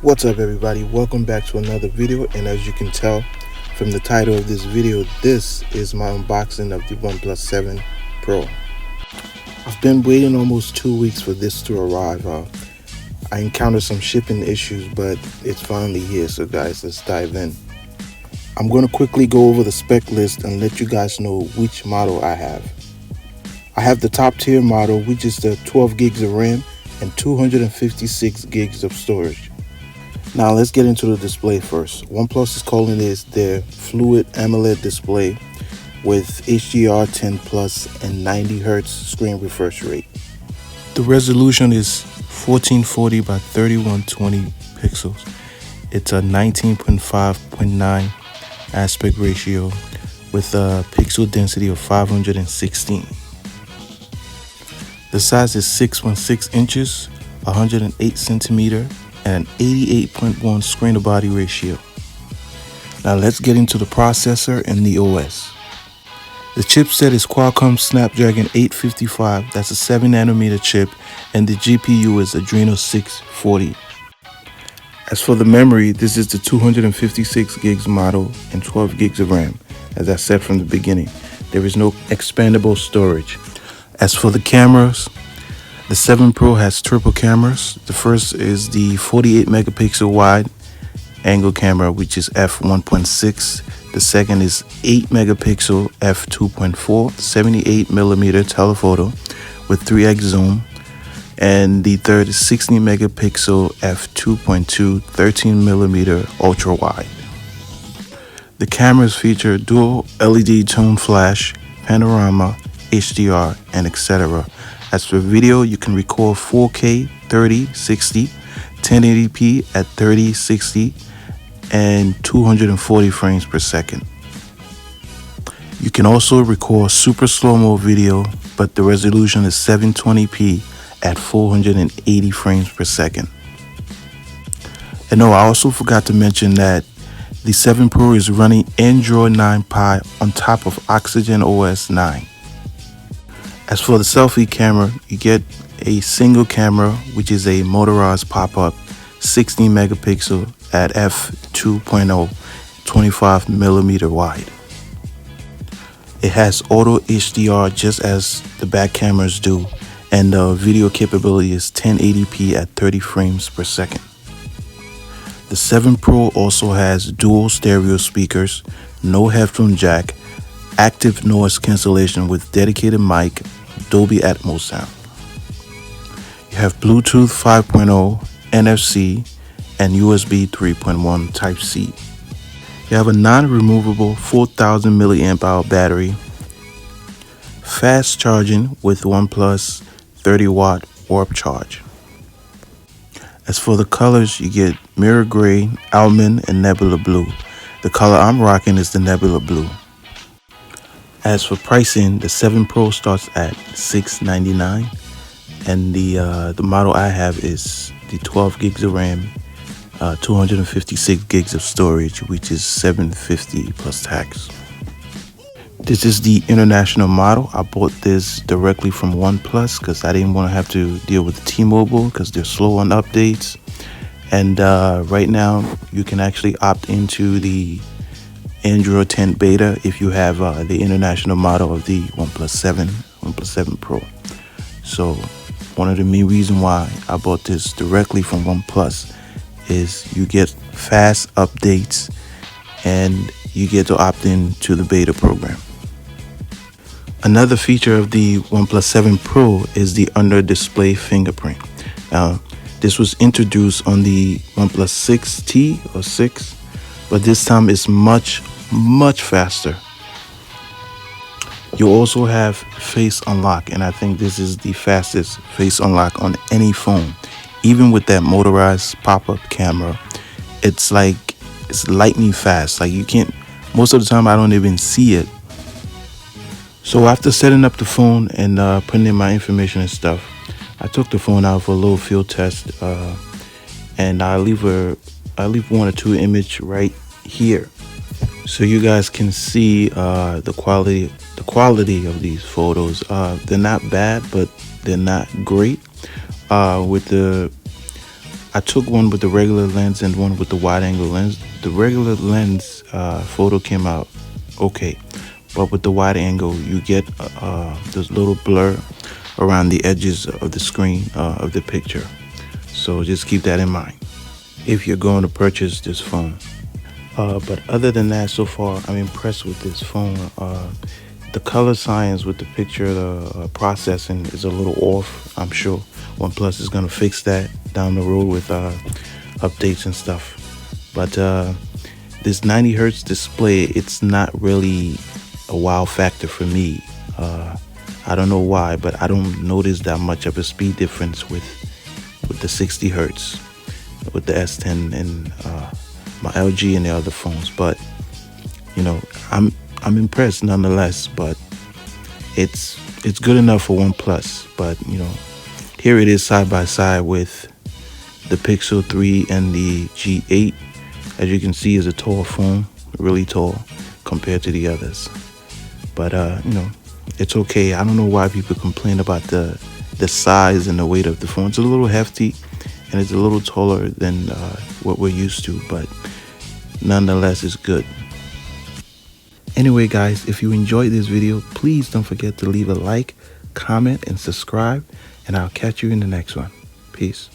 What's up everybody, welcome back to another video, and as you can tell from the title of this video, this is my unboxing of the OnePlus 7 Pro. I've been waiting almost 2 weeks for this to arrive. I encountered some shipping issues, but it's finally here. So guys, let's dive in. I'm going to quickly go over the spec list and let you guys know which model I have. I have the top tier model, which is the 12 gigs of RAM and 256 gigs of storage. Now let's get into the display first. OnePlus is calling this their Fluid AMOLED display with HDR10 Plus and 90 Hz screen refresh rate. The resolution is 1440 by 3120 pixels. It's a 19.5.9 aspect ratio with a pixel density of 516. The size is 6.6 inches, 108 centimeter, and an 88.1 screen to body ratio. Now let's get into the processor and the OS. The chipset is Qualcomm Snapdragon 855, that's a 7nm chip, and the GPU is Adreno 640. As for the memory, this is the 256 gigs model and 12 gigs of RAM. As I said from the beginning, there is no expandable storage. As for the cameras, the 7 Pro has triple cameras. The first is the 48 megapixel wide angle camera, which is f1.6. The second is 8 megapixel f2.4, 78 millimeter telephoto with 3x zoom. And the third is 60 megapixel f2.2, 13 millimeter ultra wide. The cameras feature dual LED tone flash, panorama, HDR, and etc. As for video, you can record 4K, 30, 60, 1080p at 30, 60, and 240 frames per second. You can also record super slow-mo video, but the resolution is 720p at 480 frames per second. And no, I also forgot to mention that the 7 Pro is running Android 9 Pie on top of Oxygen OS 9. As for the selfie camera, you get a single camera, which is a motorized pop-up 16 megapixel at f2.0, 25 millimeter wide. It has auto HDR just as the back cameras do, and the video capability is 1080p at 30 frames per second. The 7 Pro also has dual stereo speakers, no headphone jack, active noise cancellation with dedicated mic, Dolby Atmos sound. You have Bluetooth 5.0, NFC, and USB 3.1 Type-C. You have a non-removable 4000 milliamp hour battery, fast charging with OnePlus 30-watt warp charge. As for the colors, you get mirror gray, almond, and nebula blue. The color I'm rocking is the nebula blue. As for pricing, the 7 Pro starts at $699, and the model I have is the 12 gigs of RAM, 256 gigs of storage, which is $750 plus tax. This is the international model. I bought this directly from OnePlus because I didn't want to have to deal with T-Mobile because they're slow on updates. And right now, you can actually opt into the Android 10 beta if you have the international model of the OnePlus 7 Pro. So one of the main reasons why I bought this directly from OnePlus is you get fast updates and you get to opt in to the beta program. Another feature of the OnePlus 7 Pro is the under display fingerprint. Now, this was introduced on the OnePlus 6T or 6, but this time it's much faster. You also have face unlock, and I think this is the fastest face unlock on any phone. Even with that motorized pop-up camera, it's lightning fast. Like you can't, most of the time I don't even see it. So after setting up the phone and putting in my information and stuff, I took the phone out for a little field test, and I leave 1 or 2 image right here, so you guys can see the quality of these photos. They're not bad, but they're not great. With the I took one with the regular lens and one with the wide angle lens. The regular lens photo came out okay, but with the wide angle you get this little blur around the edges of the screen of the picture. So just keep that in mind if you're going to purchase this phone. But other than that, so far I'm impressed with this phone. The color science with the picture, the processing is a little off. I'm sure OnePlus is gonna fix that down the road with updates and stuff. But this 90 hertz display, it's not really a wow factor for me. I don't know why, but I don't notice that much of a speed difference with the 60 hertz with the S10 and my LG and the other phones. But you know, I'm impressed nonetheless. But it's good enough for OnePlus. But you know, here it is side by side with the Pixel 3 and the G8. As you can see, is a tall phone, really tall compared to the others. But you know, it's okay. I don't know why people complain about the size and the weight of the phone. It's a little hefty and it's a little taller than what we're used to, but nonetheless it's good. Anyway guys, if you enjoyed this video, please don't forget to leave a like, comment, and subscribe, and I'll catch you in the next one. Peace.